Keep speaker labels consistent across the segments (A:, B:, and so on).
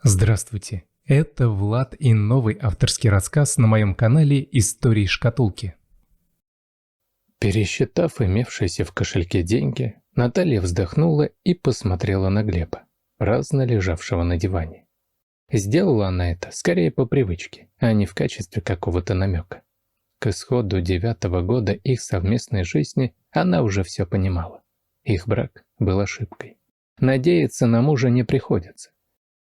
A: Здравствуйте, это Влад и новый авторский рассказ на моем канале «Истории шкатулки». Пересчитав имевшиеся в кошельке деньги, Наталья вздохнула и посмотрела на Глеба, праздно лежавшего на диване. Сделала она это скорее по привычке, а не в качестве какого-то намека. К исходу 9-го года их совместной жизни она уже все понимала. Их брак был ошибкой. Надеяться на мужа не приходится.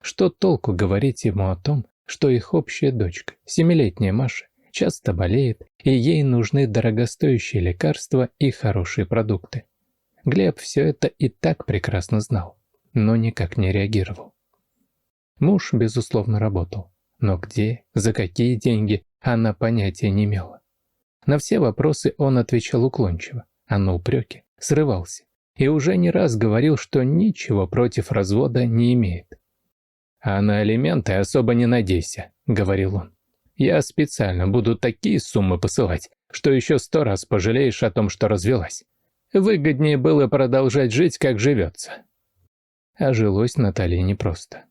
A: Что толку говорить ему о том, что их общая дочка, 7-летняя Маша, часто болеет, и ей нужны дорогостоящие лекарства и хорошие продукты. Глеб все это и так прекрасно знал, но никак не реагировал. Муж, безусловно, работал, но где, за какие деньги, она понятия не имела. На все вопросы он отвечал уклончиво, а на упреки срывался, и уже не раз говорил, что ничего против развода не имеет. «А на алименты особо не надейся», — говорил он. «Я специально буду такие суммы посылать, что еще 100 раз пожалеешь о том, что развелась. Выгоднее было продолжать жить, как живется». А жилось Наталье непросто.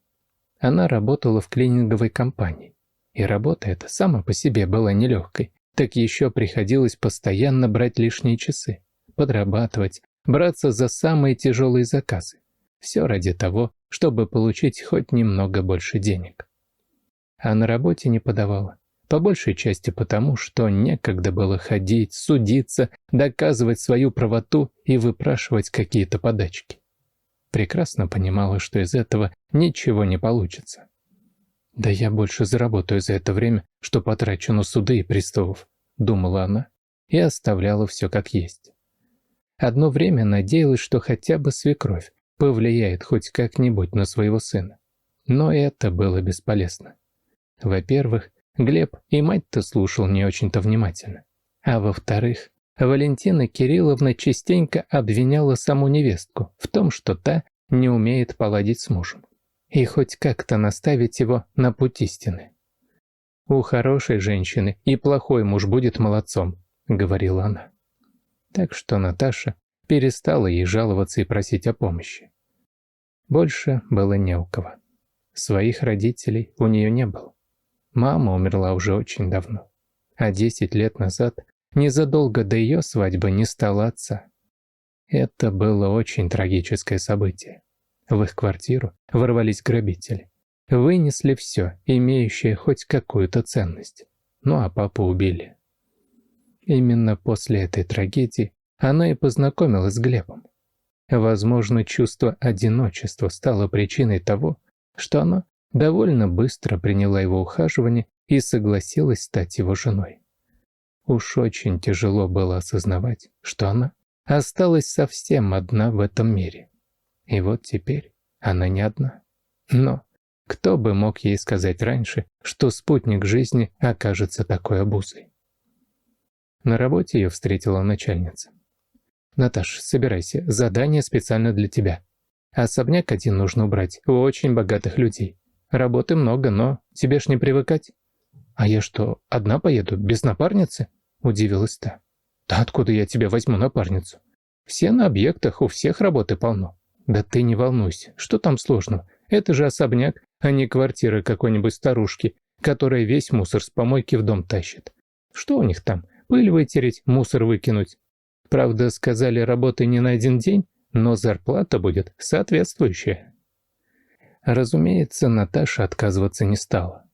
A: Она работала в клининговой компании, и работа эта сама по себе была нелегкой, так еще приходилось постоянно брать лишние часы, подрабатывать, браться за самые тяжелые заказы. Все ради того, чтобы получить хоть немного больше денег. А на работе не подавала, по большей части потому, что некогда было ходить, судиться, доказывать свою правоту и выпрашивать какие-то подачки. Прекрасно понимала, что из этого ничего не получится. «Да я больше заработаю за это время, что потрачу на суды и приставов», — думала она, и оставляла все как есть. Одно время надеялась, что хотя бы свекровь повлияет хоть как-нибудь на своего сына. Но это было бесполезно. Во-первых, Глеб и мать-то слушал не очень-то внимательно. А во-вторых, Валентина Кирилловна частенько обвиняла саму невестку в том, что та не умеет поладить с мужем. И хоть как-то наставить его на путь истины. «У хорошей женщины и плохой муж будет молодцом», — говорила она. Так что Наташа перестала ей жаловаться и просить о помощи. Больше было не у кого. Своих родителей у нее не было. Мама умерла уже очень давно. А 10 лет назад, незадолго до ее свадьбы, не стало отца. Это было очень трагическое событие. В их квартиру ворвались грабители. Вынесли все, имеющее хоть какую-то ценность. Ну а папу убили. Именно после этой трагедии она и познакомилась с Глебом. Возможно, чувство одиночества стало причиной того, что она довольно быстро приняла его ухаживание и согласилась стать его женой. Уж очень тяжело было осознавать, что она осталась совсем одна в этом мире. И вот теперь она не одна. Но кто бы мог ей сказать раньше, что спутник жизни окажется такой обузой? На работе ее встретила начальница. «Наташ, собирайся, задание специально для тебя. Особняк один нужно убрать, у очень богатых людей. Работы много, но тебе ж не привыкать». «А я что, одна поеду, без напарницы?» – удивилась та. «Да откуда я тебе возьму напарницу? Все на объектах, у всех работы полно». «Да ты не волнуйся, что там сложного? Это же особняк, а не квартира какой-нибудь старушки, которая весь мусор с помойки в дом тащит. Что у них там? Пыль вытереть, мусор выкинуть. Правда, сказали, работы не на один день, но зарплата будет соответствующая». Разумеется, Наташа отказываться не стала.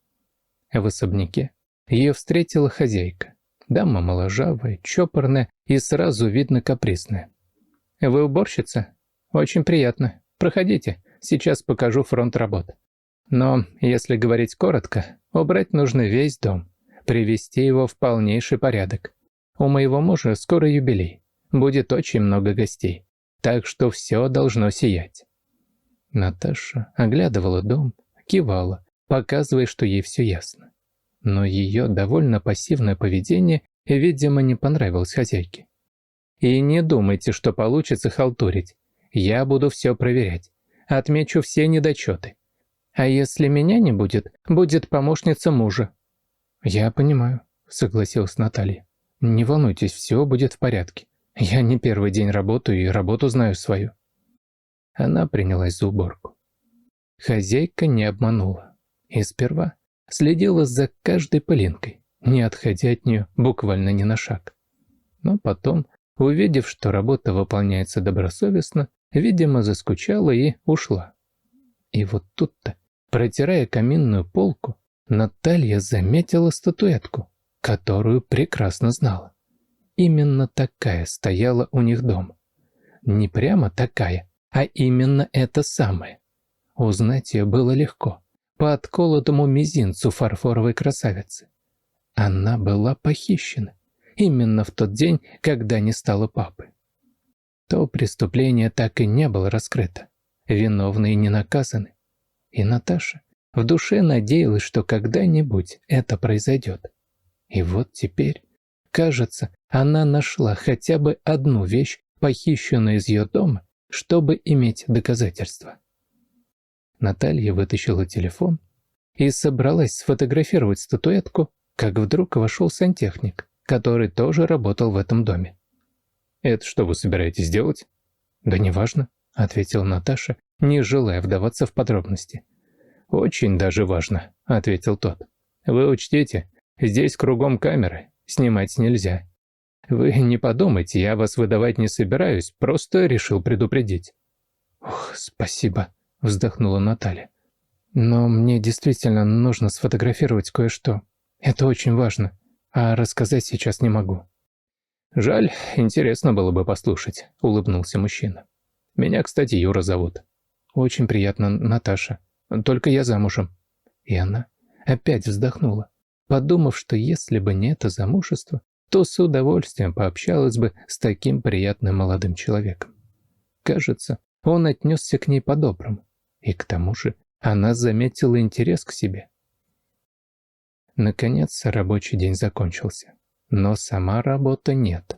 A: В особняке ее встретила хозяйка. Дама моложавая, чопорная и сразу видно капризная. «Вы уборщица? Очень приятно. Проходите, сейчас покажу фронт работ. Но, если говорить коротко, убрать нужно весь дом, привести его в полнейший порядок. У моего мужа скоро юбилей, будет очень много гостей, так что все должно сиять». Наташа оглядывала дом, кивала, показывая, что ей все ясно. Но ее довольно пассивное поведение, видимо, не понравилось хозяйке. «И не думайте, что получится халтурить. Я буду все проверять, отмечу все недочеты. А если меня не будет, будет помощница мужа». «Я понимаю», — согласилась Наталья. «Не волнуйтесь, все будет в порядке. Я не первый день работаю и работу знаю свою». Она принялась за уборку. хозяйка не обманула. И сперва следила за каждой пылинкой, не отходя от нее буквально ни на шаг. Но потом, увидев, что работа выполняется добросовестно, видимо, заскучала и ушла. И вот тут-то, протирая каминную полку, Наталья заметила статуэтку, которую прекрасно знала. Именно такая стояла у них дома. Не прямо такая, а именно эта самая. Узнать ее было легко, по отколотому мизинцу фарфоровой красавицы. Она была похищена именно в тот день, когда не стало папы. То преступление так и не было раскрыто, виновные не наказаны. И Наташа в душе надеялась, что когда-нибудь это произойдет. И вот теперь, кажется, она нашла хотя бы одну вещь, похищенную из ее дома, чтобы иметь доказательства. Наталья вытащила телефон и собралась сфотографировать статуэтку, как вдруг вошел сантехник, который тоже работал в этом доме. «Это что вы собираетесь делать?» «Да неважно», — ответила Наташа, не желая вдаваться в подробности. «Очень даже важно», — ответил тот. «Вы учтите, здесь кругом камеры, снимать нельзя. Вы не подумайте, я вас выдавать не собираюсь, просто решил предупредить». «Ох, спасибо», — вздохнула Наталья. «Но мне действительно нужно сфотографировать кое-что. Это очень важно, а рассказать сейчас не могу». «Жаль, интересно было бы послушать», — улыбнулся мужчина. «Меня, кстати, Юра зовут». «Очень приятно, Наташа. Только я замужем». И она опять вздохнула, подумав, что если бы не это замужество, то с удовольствием пообщалась бы с таким приятным молодым человеком. Кажется, он отнесся к ней по-доброму, и к тому же она заметила интерес к себе. Наконец рабочий день закончился, но сама работа нет.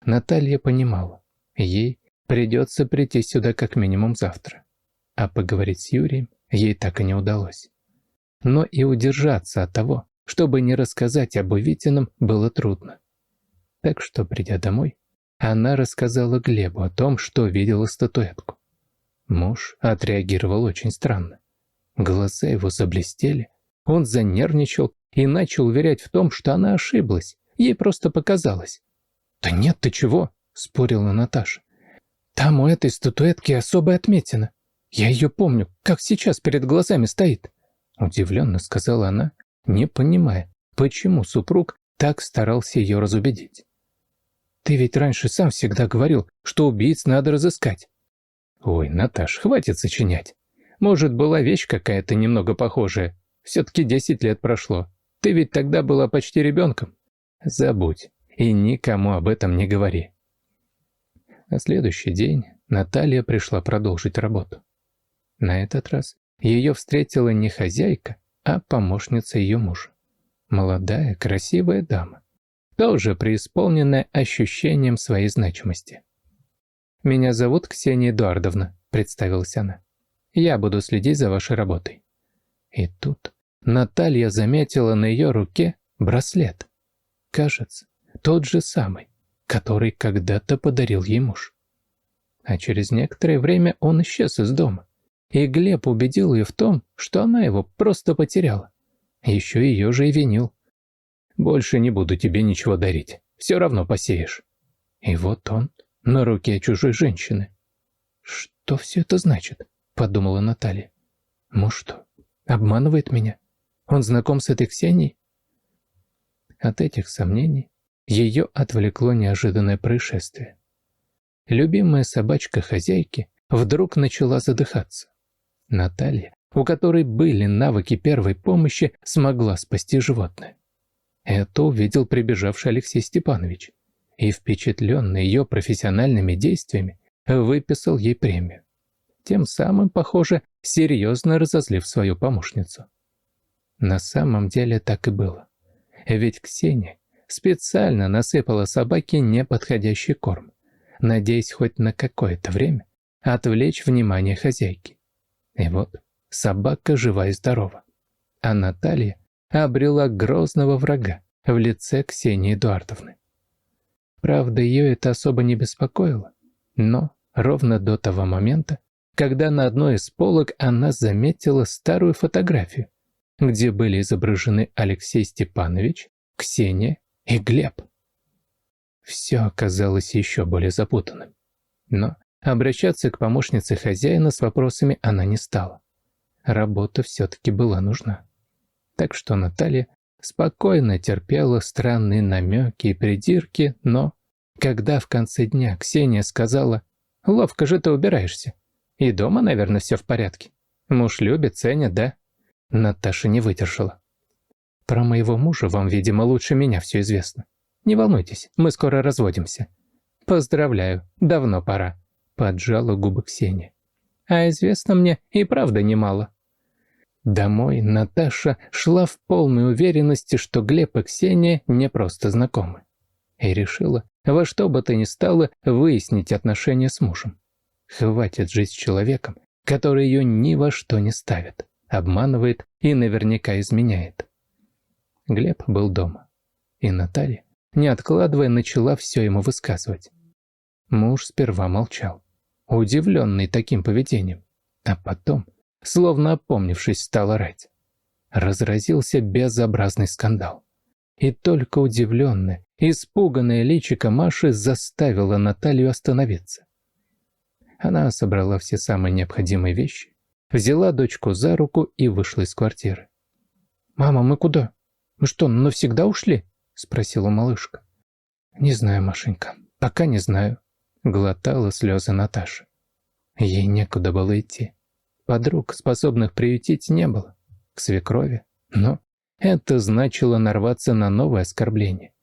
A: Наталья понимала, ей придется прийти сюда как минимум завтра, а поговорить с Юрием ей так и не удалось. Но и удержаться от того, чтобы не рассказать об увиденном, было трудно. Так что, придя домой, она рассказала Глебу о том, что видела статуэтку. Муж отреагировал очень странно. Глаза его заблестели, он занервничал и начал уверять в том, что она ошиблась, ей просто показалось. «Да нет, ты чего?» – спорила Наташа. «Там у этой статуэтки особая отметина. Я ее помню, как сейчас перед глазами стоит», – удивленно сказала она, не понимая, почему супруг так старался ее разубедить. «Ты ведь раньше сам всегда говорил, что убийц надо разыскать». «Ой, Наташ, хватит сочинять. Может, была вещь какая-то немного похожая. Все-таки 10 лет прошло. Ты ведь тогда была почти ребенком. Забудь и никому об этом не говори». На следующий день Наталья пришла продолжить работу. На этот раз ее встретила не хозяйка, а помощница ее мужа. Молодая, красивая дама, тоже преисполненная ощущением своей значимости. «Меня зовут Ксения Эдуардовна», — представилась она. «Я буду следить за вашей работой». И тут Наталья заметила на ее руке браслет. Кажется, тот же самый, который когда-то подарил ей муж. А через некоторое время он исчез из дома, и Глеб убедил ее в том, что она его просто потеряла. Еще ее же и винил. «Больше не буду тебе ничего дарить, все равно посеешь». И вот он на руке чужой женщины. «Что все это значит?» – подумала Наталья. «Муж что, обманывает меня? Он знаком с этой Ксенией?» От этих сомнений ее отвлекло неожиданное происшествие. Любимая собачка хозяйки вдруг начала задыхаться. Наталья, у которой были навыки первой помощи, смогла спасти животное. Это увидел прибежавший Алексей Степанович и, впечатленный ее профессиональными действиями, выписал ей премию. Тем самым, похоже, серьезно разозлив свою помощницу. На самом деле так и было. Ведь Ксения специально насыпала собаке неподходящий корм, надеясь хоть на какое-то время отвлечь внимание хозяйки. И вот собака жива и здорова. А Наталья обрела грозного врага в лице Ксении Эдуардовны. Правда, ее это особо не беспокоило, но ровно до того момента, когда на одной из полок она заметила старую фотографию, где были изображены Алексей Степанович, Ксения и Глеб. Все оказалось еще более запутанным. Но обращаться к помощнице хозяина с вопросами она не стала. Работа все-таки была нужна. Так что Наталья спокойно терпела странные намеки и придирки, но когда в конце дня Ксения сказала: «Ловко же ты убираешься. И дома, наверное, все в порядке. Муж любит, ценит, да?» Наташа не выдержала. «Про моего мужа вам, видимо, лучше меня все известно. Не волнуйтесь, мы скоро разводимся». «Поздравляю, давно пора», – поджала губы Ксения. «А известно мне и правда немало». Домой Наташа шла в полной уверенности, что Глеб и Ксения не просто знакомы. И решила во что бы то ни стало выяснить отношения с мужем. Хватит жить с человеком, который ее ни во что не ставит, обманывает и наверняка изменяет. Глеб был дома, и Наталья, не откладывая, начала все ему высказывать. Муж сперва молчал, удивленный таким поведением, а потом, словно опомнившись, стал орать. Разразился безобразный скандал. И только удивленное, испуганное личико Маши заставило Наталью остановиться. Она собрала все самые необходимые вещи, взяла дочку за руку и вышла из квартиры. «Мама, мы куда? Мы что, навсегда ушли?» – спросила малышка. «Не знаю, Машенька, пока не знаю», – глотала слезы Наташа. Ей некуда было идти. Подруг, способных приютить, не было. К свекрови. Но это значило нарваться на новое оскорбление.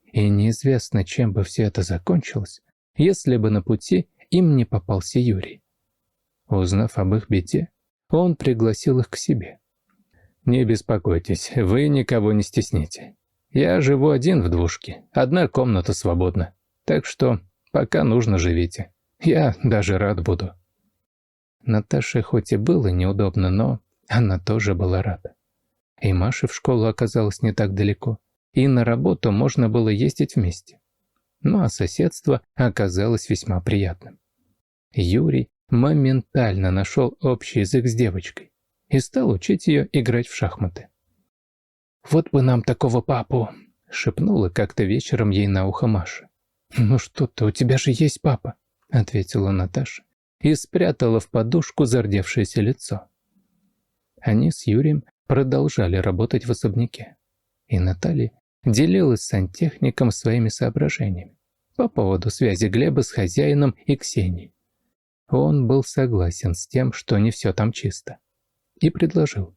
A: И неизвестно, чем бы все это закончилось, если бы на пути им не попался Юрий. Узнав об их беде, он пригласил их к себе. «Не беспокойтесь, вы никого не стесните. Я живу один в двушке, одна комната свободна. Так что пока нужно, живите. Я даже рад буду». Наташе хоть и было неудобно, но она тоже была рада. И Маше в школу оказалось не так далеко, и на работу можно было ездить вместе. Ну а соседство оказалось весьма приятным. Юрий моментально нашел общий язык с девочкой и стал учить ее играть в шахматы. «Вот бы нам такого папу!» – шепнула как-то вечером ей на ухо Маша. «Ну что ты, у тебя же есть папа!» – ответила Наташа и спрятала в подушку зардевшееся лицо. Они с Юрием продолжали работать в особняке, и Наталья делилась с сантехником своими соображениями по поводу связи Глеба с хозяином и Ксенией. Он был согласен с тем, что не все там чисто, и предложил.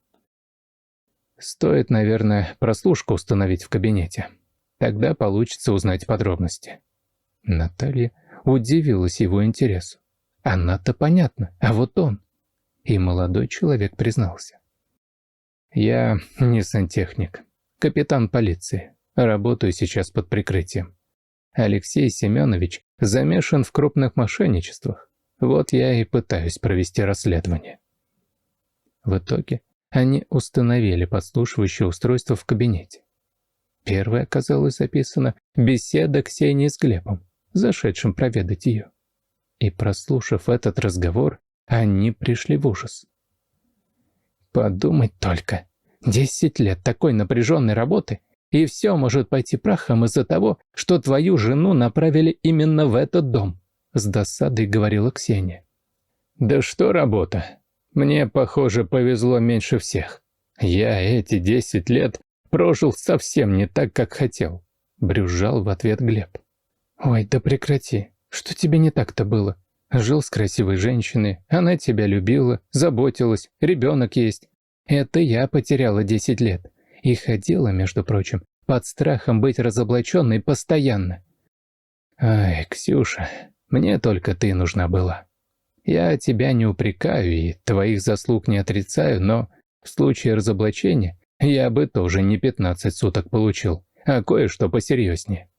A: «Стоит, наверное, прослушку установить в кабинете. Тогда получится узнать подробности». Наталья удивилась его интересу. Она-то понятно, а вот он. И молодой человек признался. «Я не сантехник, капитан полиции. Работаю сейчас под прикрытием. Алексей Семенович замешан в крупных мошенничествах. Вот я и пытаюсь провести расследование». В итоге они установили подслушивающее устройство в кабинете. Первой оказалась записана беседа Ксении с Глебом, зашедшим проведать ее. И прослушав этот разговор, они пришли в ужас. Подумать только, 10 лет такой напряженной работы, и все может пойти прахом из-за того, что твою жену направили именно в этот дом, с досадой говорила Ксения. «Да что работа? Мне, похоже, повезло меньше всех. Я эти 10 лет прожил совсем не так, как хотел», брюзжал в ответ Глеб. «Ой, да прекрати. Что тебе не так-то было? Жил с красивой женщиной, она тебя любила, заботилась, ребенок есть. Это я потеряла 10 лет. И ходила, между прочим, под страхом быть разоблаченной постоянно. Ай, Ксюша, мне только ты нужна была. Я тебя не упрекаю и твоих заслуг не отрицаю, но в случае разоблачения я бы тоже не 15 суток получил, а кое-что посерьезнее.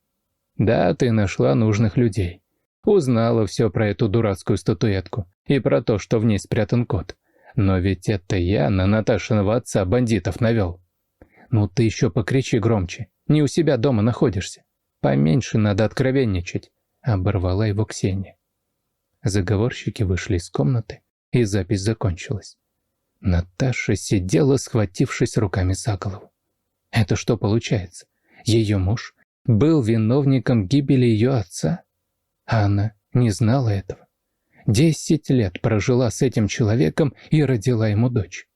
A: Да, ты нашла нужных людей. Узнала все про эту дурацкую статуэтку и про то, что в ней спрятан кот. Но ведь это я на Наташиного отца бандитов навел. Ну ты еще покричи громче, не у себя дома находишься. Поменьше надо откровенничать, оборвала его Ксения. Заговорщики вышли из комнаты, и запись закончилась. Наташа сидела, схватившись руками за голову. Это что получается? Ее муж был виновником гибели ее отца? А она не знала этого. 10 лет прожила с этим человеком и родила ему дочь.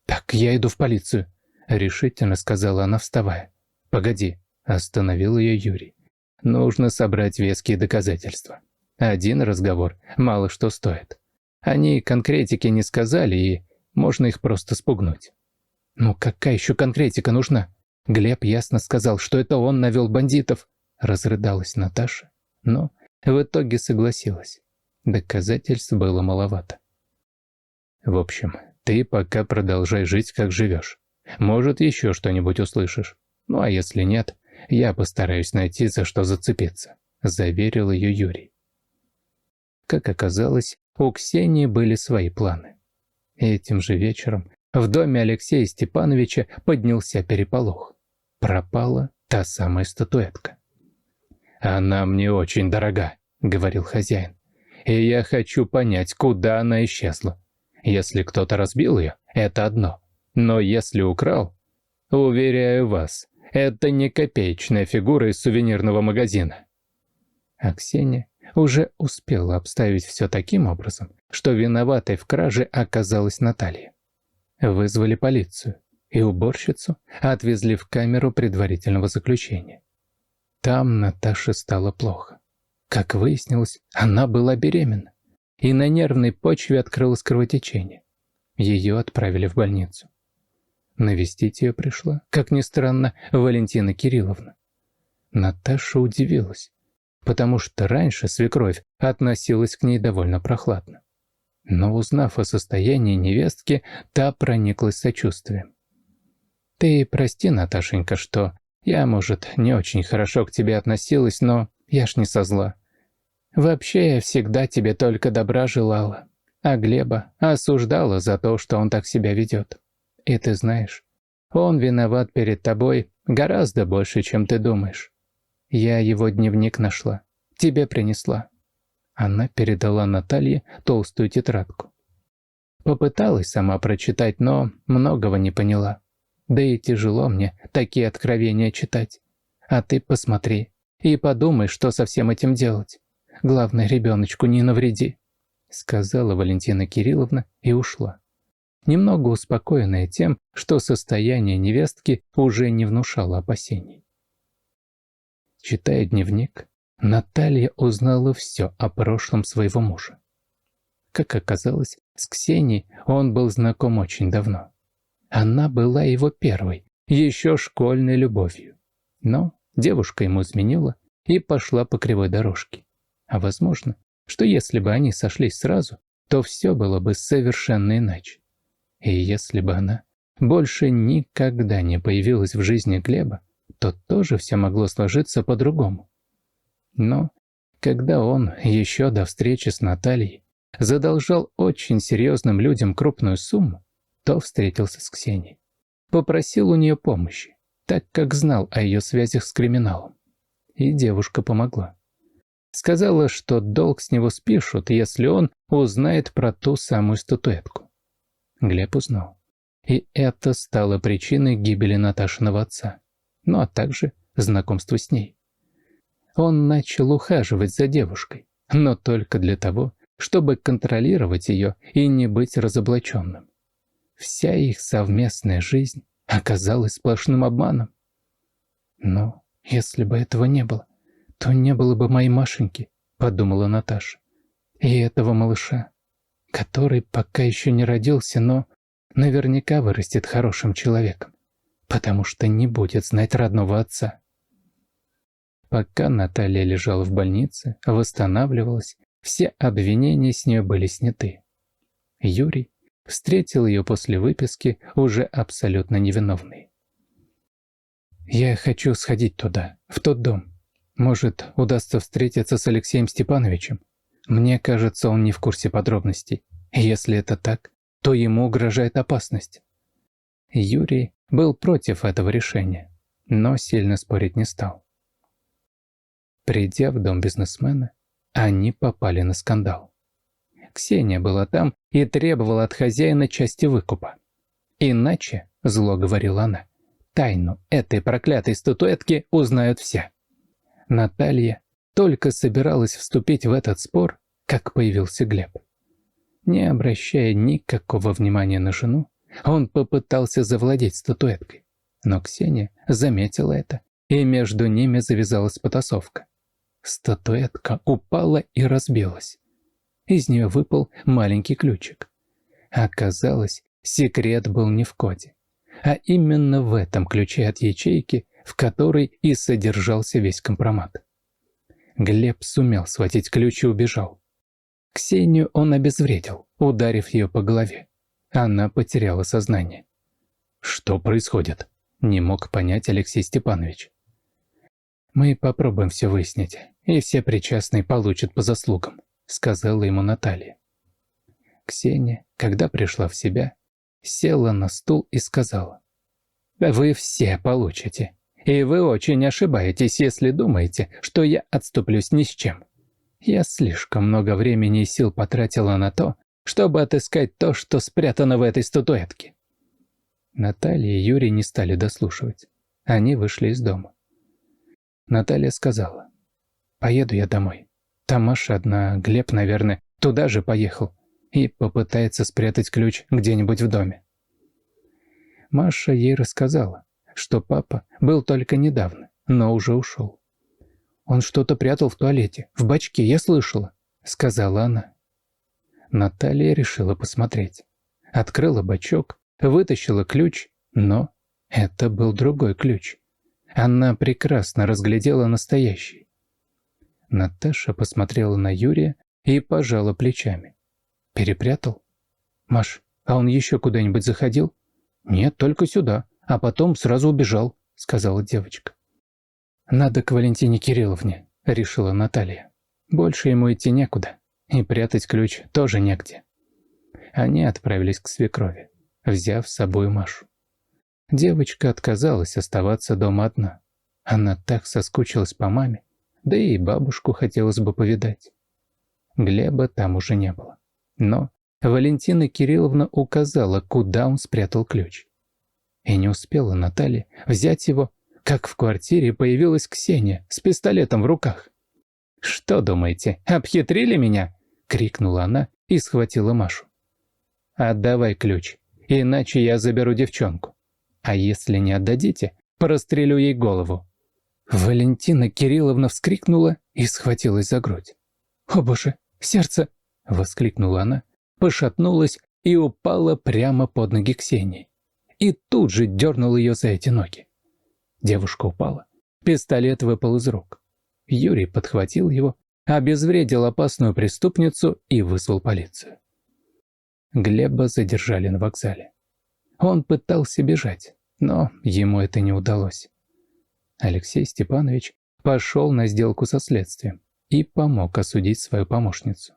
A: «Так, я иду в полицию», — решительно сказала она, вставая. «Погоди», — остановил ее Юрий. «Нужно собрать веские доказательства. Один разговор мало что стоит. Они конкретики не сказали, и можно их просто спугнуть». «Ну какая еще конкретика нужна? Глеб ясно сказал, что это он навел бандитов», — разрыдалась Наташа, но в итоге согласилась. Доказательств было маловато. «В общем, ты пока продолжай жить, как живешь. Может, еще что-нибудь услышишь. Ну а если нет, я постараюсь найти, за что зацепиться», — заверил ее Юрий. Как оказалось, у Ксении были свои планы. Этим же вечером в доме Алексея Степановича поднялся переполох. Пропала та самая статуэтка. «Она мне очень дорога», — говорил хозяин. «И я хочу понять, куда она исчезла. Если кто-то разбил ее, это одно. Но если украл, уверяю вас, это не копеечная фигура из сувенирного магазина». А Ксения уже успела обставить все таким образом, что виноватой в краже оказалась Наталья. Вызвали полицию, и уборщицу отвезли в камеру предварительного заключения. Там Наташе стало плохо. Как выяснилось, она была беременна, и на нервной почве открылось кровотечение. Ее отправили в больницу. Навестить ее пришла, как ни странно, Валентина Кирилловна. Наташа удивилась, потому что раньше свекровь относилась к ней довольно прохладно. Но узнав о состоянии невестки, та прониклась сочувствием. «Ты прости, Наташенька, что я, может, не очень хорошо к тебе относилась, но я ж не со зла. Вообще, я всегда тебе только добра желала, а Глеба осуждала за то, что он так себя ведет. И ты знаешь, он виноват перед тобой гораздо больше, чем ты думаешь. Я его дневник нашла, тебе принесла». Она передала Наталье толстую тетрадку. Попыталась сама прочитать, но многого не поняла. Да и тяжело мне такие откровения читать. А ты посмотри и подумай, что со всем этим делать. Главное, ребеночку не навреди», — сказала Валентина Кирилловна и ушла. Немного успокоенная тем, что состояние невестки уже не внушало опасений. Читая дневник, Наталья узнала все о прошлом своего мужа. Как оказалось, с Ксенией он был знаком очень давно. Она была его первой, еще школьной любовью. Но девушка ему изменила и пошла по кривой дорожке. А возможно, что если бы они сошлись сразу, то все было бы совершенно иначе. И если бы она больше никогда не появилась в жизни Глеба, то тоже все могло сложиться по-другому. Но когда он еще до встречи с Натальей задолжал очень серьезным людям крупную сумму, то встретился с Ксенией. Попросил у нее помощи, так как знал о ее связях с криминалом. И девушка помогла. Сказала, что долг с него спишут, если он узнает про ту самую статуэтку. Глеб узнал. И это стало причиной гибели Наташиного отца, ну а также знакомства с ней. Он начал ухаживать за девушкой, но только для того, чтобы контролировать ее и не быть разоблаченным. Вся их совместная жизнь оказалась сплошным обманом. Но если бы этого не было, то не было бы моей Машеньки, подумала Наташа. И этого малыша, который пока еще не родился, но наверняка вырастет хорошим человеком, потому что не будет знать родного отца. Пока Наталья лежала в больнице, восстанавливалась, все обвинения с нее были сняты. Юрий встретил ее после выписки уже абсолютно невиновной. «Я хочу сходить туда, в тот дом. Может, удастся встретиться с Алексеем Степановичем? Мне кажется, он не в курсе подробностей. Если это так, то ему угрожает опасность». Юрий был против этого решения, но сильно спорить не стал. Придя в дом бизнесмена, они попали на скандал. Ксения была там и требовала от хозяина части выкупа. «Иначе», — зло говорила она, — «тайну этой проклятой статуэтки узнают все». Наталья только собиралась вступить в этот спор, как появился Глеб. Не обращая никакого внимания на жену, он попытался завладеть статуэткой. Но Ксения заметила это, и между ними завязалась потасовка. Статуэтка упала и разбилась. Из нее выпал маленький ключик. Оказалось, секрет был не в коде, а именно в этом ключе от ячейки, в которой и содержался весь компромат. Глеб сумел схватить ключ и убежал. Ксению он обезвредил, ударив ее по голове. Она потеряла сознание. «Что происходит?» – не мог понять Алексей Степанович. «Мы попробуем все выяснить, и все причастные получат по заслугам», – сказала ему Наталья. Ксения, когда пришла в себя, села на стул и сказала: «Вы все получите, и вы очень ошибаетесь, если думаете, что я отступлюсь ни с чем. Я слишком много времени и сил потратила на то, чтобы отыскать то, что спрятано в этой статуэтке». Наталья и Юрий не стали дослушивать. Они вышли из дома. Наталья сказала: «Поеду я домой. Там Маша одна, Глеб, наверное, туда же поехал и попытается спрятать ключ где-нибудь в доме». Маша ей рассказала, что папа был только недавно, но уже ушел. «Он что-то прятал в туалете, в бачке, я слышала», — сказала она. Наталья решила посмотреть. Открыла бачок, вытащила ключ, но это был другой ключ. Она прекрасно разглядела настоящий. Наташа посмотрела на Юрия и пожала плечами. «Перепрятал? Маш, а он еще куда-нибудь заходил?» «Нет, только сюда, а потом сразу убежал», — сказала девочка. «Надо к Валентине Кирилловне», — решила Наталья. «Больше ему идти некуда, и прятать ключ тоже негде». Они отправились к свекрови, взяв с собой Машу. Девочка отказалась оставаться дома одна. Она так соскучилась по маме, да и бабушку хотелось бы повидать. Глеба там уже не было. Но Валентина Кирилловна указала, куда он спрятал ключ. И не успела Наталья взять его, как в квартире появилась Ксения с пистолетом в руках. «Что думаете, обхитрили меня?» — крикнула она и схватила Машу. «Отдавай ключ, иначе я заберу девчонку. А если не отдадите, прострелю ей голову». Валентина Кирилловна вскрикнула и схватилась за грудь. «О боже, сердце!» — воскликнула она, пошатнулась и упала прямо под ноги Ксении. И тут же дернул ее за эти ноги. Девушка упала. Пистолет выпал из рук. Юрий подхватил его, обезвредил опасную преступницу и вызвал полицию. Глеба задержали на вокзале. Он пытался бежать, но ему это не удалось. Алексей Степанович пошел на сделку со следствием и помог осудить свою помощницу.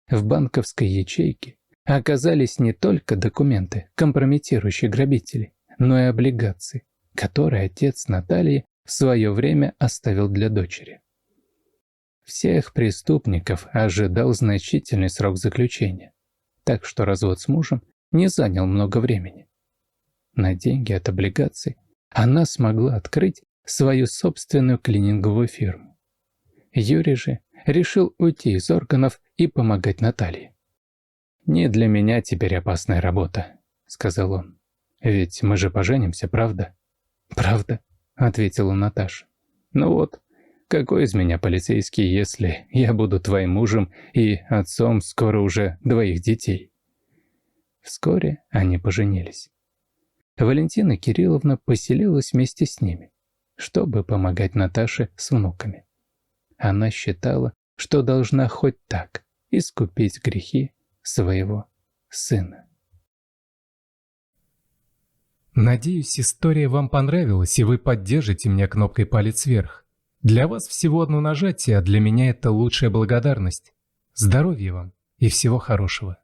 A: В банковской ячейке оказались не только документы, компрометирующие грабителей, но и облигации, которые отец Натальи в свое время оставил для дочери. Всех преступников ожидал значительный срок заключения, так что развод с мужем не занял много времени. На деньги от облигаций она смогла открыть свою собственную клининговую фирму. Юрий же решил уйти из органов и помогать Наталье. «Не для меня теперь опасная работа», — сказал он. «Ведь мы же поженимся, правда?» «Правда», — ответила Наташа. «Ну вот, какой из меня полицейский, если я буду твоим мужем и отцом скоро уже 2 детей?» Вскоре они поженились. Валентина Кирилловна поселилась вместе с ними, чтобы помогать Наташе с внуками. Она считала, что должна хоть так искупить грехи своего сына.
B: Надеюсь, история вам понравилась, и вы поддержите меня кнопкой «Палец вверх». Для вас всего одно нажатие, а для меня это лучшая благодарность. Здоровья вам и всего хорошего.